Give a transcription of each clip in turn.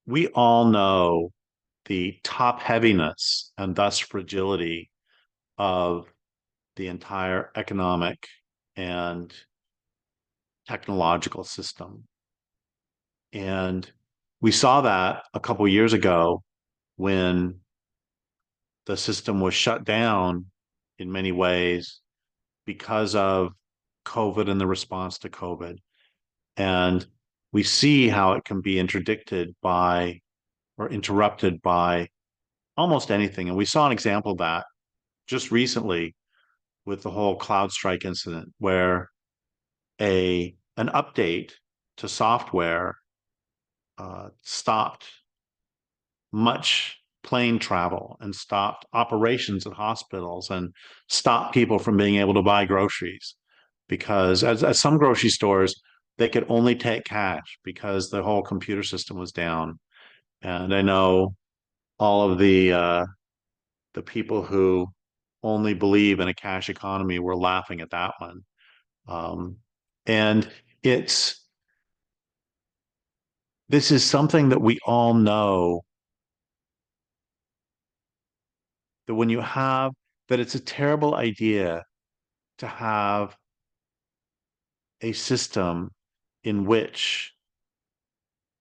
we all know the top heaviness and thus fragility of the entire economic and technological system. And we saw that a couple years ago when the system was shut down in many ways because of COVID and the response to COVID. And we see how it can be interdicted by or interrupted by almost anything. And we saw an example of that just recently with the whole CloudStrike incident, where an update to software stopped much plane travel and stopped operations at hospitals and stopped people from being able to buy groceries because at some grocery stores they could only take cash because the whole computer system was down. And I know all of the people who only believe in a cash economy were laughing at that one. Um, and it's this is something that we all know that when you have that it's a terrible idea to have a system in which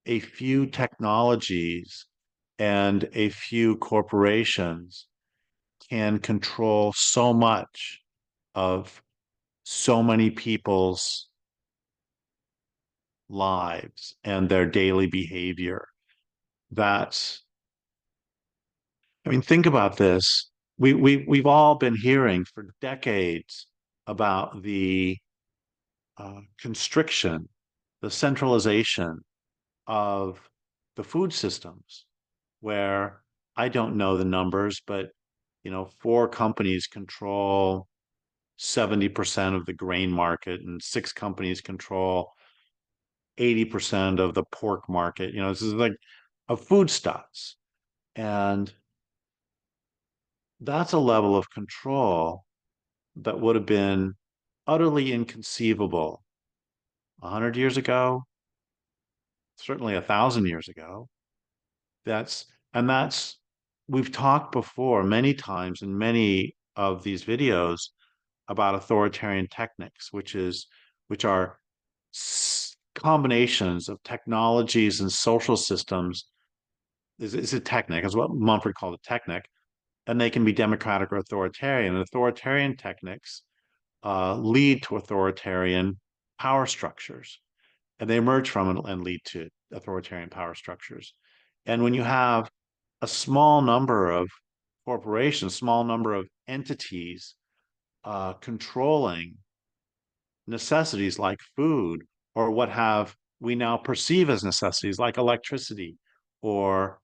a few technologies and a few corporations can control so much of so many people's lives and their daily behavior. That's, I mean, think about this. We've all been hearing for decades about the constriction, the centralization of the food systems, where I don't know the numbers, but four companies control 70% of the grain market, and six companies control 80% of the pork market. This is like of foodstuffs. And that's a level of control that would have been utterly inconceivable 100 years ago, certainly 1,000 years ago. That's and that's we've talked before many times in many of these videos about authoritarian techniques, which are combinations of technologies and social systems. Is a technique, is what Mumford called a technique, and they can be democratic or authoritarian. And authoritarian techniques lead to authoritarian power structures, and they emerge from and lead to authoritarian power structures. And when you have a small number of corporations, small number of entities controlling necessities like food, or what have we now perceive as necessities like electricity or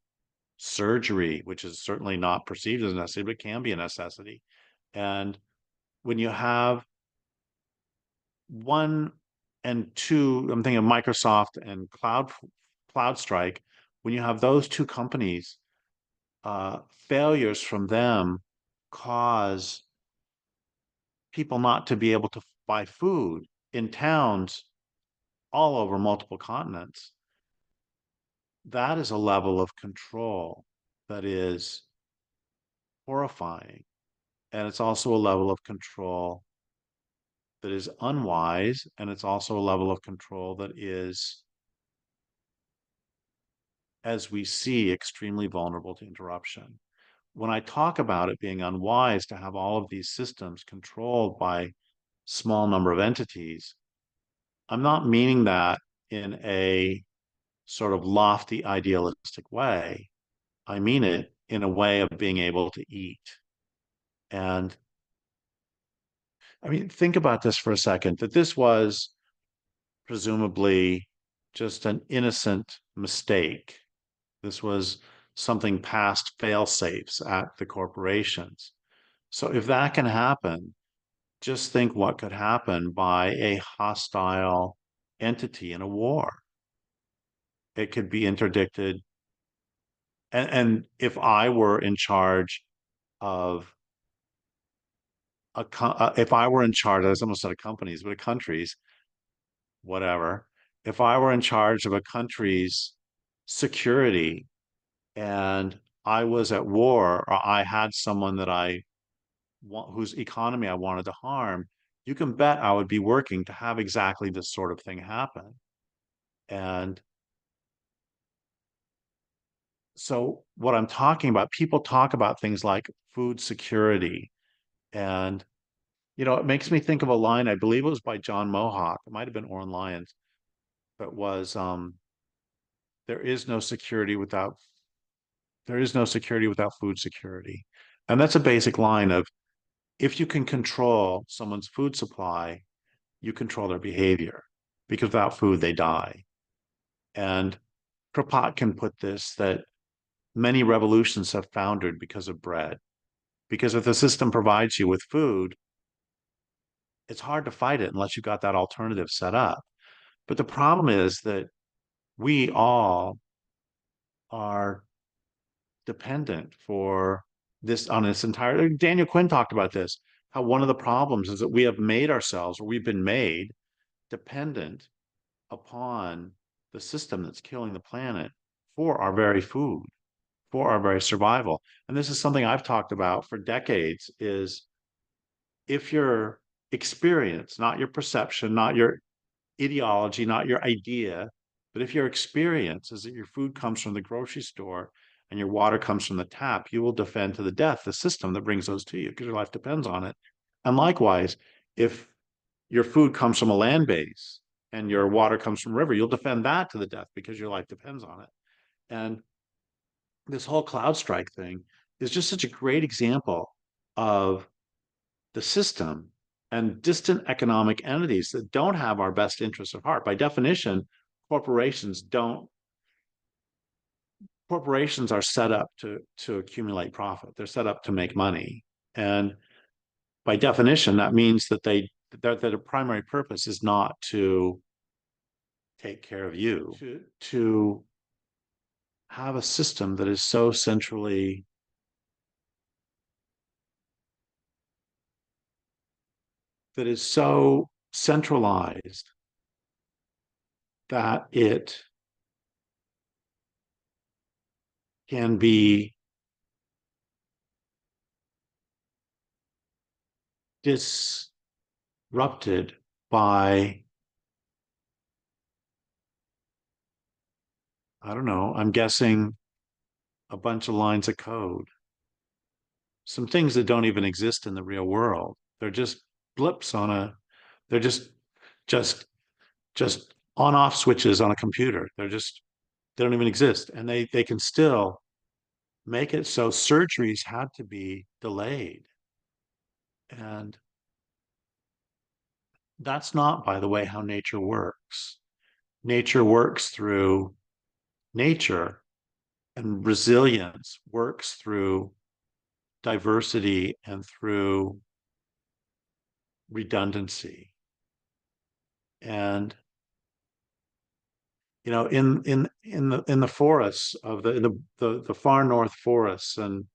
surgery, which is certainly not perceived as a necessity, but can be a necessity. And when you have one and two, I'm thinking of Microsoft and CloudStrike, when you have those two companies, failures from them cause people not to be able to buy food in towns all over multiple continents. That is a level of control that is horrifying. And it's also a level of control that is unwise. And it's also a level of control that is, as we see, extremely vulnerable to interruption. When I talk about it being unwise to have all of these systems controlled by small number of entities, I'm not meaning that in a sort of lofty, idealistic way. I mean it in a way of being able to eat. And I mean, think about this for a second, that this was presumably just an innocent mistake. This was something past fail safes at the corporations. So if that can happen, just think what could happen by a hostile entity in a war. It could be interdicted. And if I were in charge of if I were in charge, I was almost said of companies, but of countries, whatever. If I were in charge of a country's security and I was at war or I had someone that I want, whose economy I wanted to harm, you can bet I would be working to have exactly this sort of thing happen. And so what I'm talking about, people talk about things like food security. And, it makes me think of a line, I believe it was by John Mohawk, it might have been Oren Lyons, but was there is no security without there is no security without food security. And that's a basic line of if you can control someone's food supply, you control their behavior because without food, they die. And Kropotkin put this that many revolutions have foundered because of bread. Because if the system provides you with food, it's hard to fight it unless you've got that alternative set up. But the problem is that we all are dependent for this on this entire. Daniel Quinn talked about this, how one of the problems is that we have made ourselves, or we've been made dependent upon the system that's killing the planet for our very food, for our very survival. And this is something I've talked about for decades is if your experience, not your perception, not your ideology, not your idea, but if your experience is that your food comes from the grocery store and your water comes from the tap, you will defend to the death the system that brings those to you because your life depends on it. And likewise, if your food comes from a land base and your water comes from a river, you'll defend that to the death because your life depends on it. And this whole cloud strike thing is just such a great example of the system and distant economic entities that don't have our best interests at heart. By definition, corporations don't corporations are set up to accumulate profit. They're set up to make money. And by definition, that means that that their primary purpose is not to take care of you, to have a system that is so centrally that is so centralized that it can be disrupted by, I don't know, I'm guessing a bunch of lines of code, some things that don't even exist in the real world. They're just blips on a, they're just, just on off switches on a computer. They don't even exist. And they can still make it so surgeries had to be delayed. And that's not, by the way, how nature works. Nature works through nature, and resilience works through diversity and through redundancy. And in the forests of the far north forests, and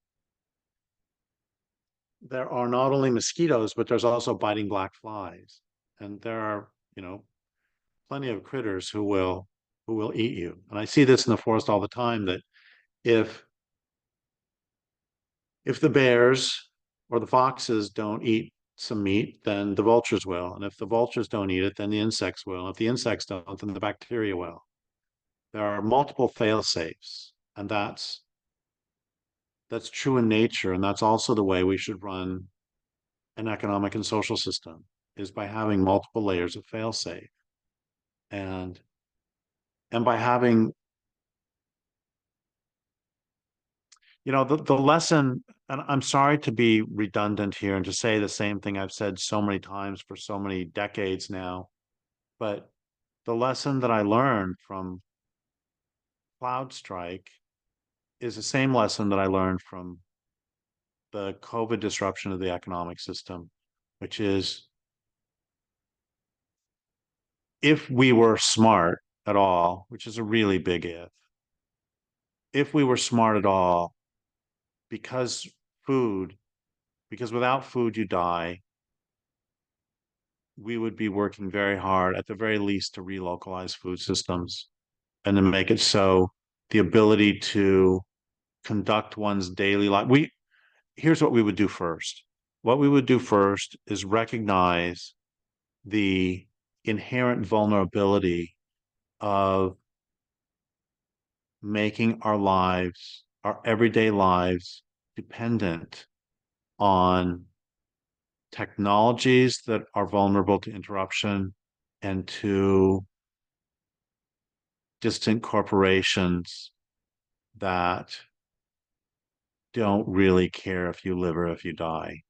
there are not only mosquitoes, but there's also biting black flies. And there are, plenty of critters who will eat you. And I see this in the forest all the time that if if the bears or the foxes don't eat some meat, then the vultures will. And if the vultures don't eat it, then the insects will. And if the insects don't, then the bacteria will. There are multiple fail safes, and that's true in nature, and that's also the way we should run an economic and social system is by having multiple layers of fail safe and by having the lesson, and I'm sorry to be redundant here and to say the same thing I've said so many times for so many decades now, but the lesson that I learned from CloudStrike is the same lesson that I learned from the COVID disruption of the economic system, which is if we were smart at all, which is a really big if we were smart at all, because food, because without food you die, we would be working very hard, at the very least, to relocalize food systems and to make it so the ability to conduct one's daily life. Here's what we would do first. What we would do first is recognize the inherent vulnerability of making our lives, our everyday lives, dependent on technologies that are vulnerable to interruption and to distant corporations that don't really care if you live or if you die.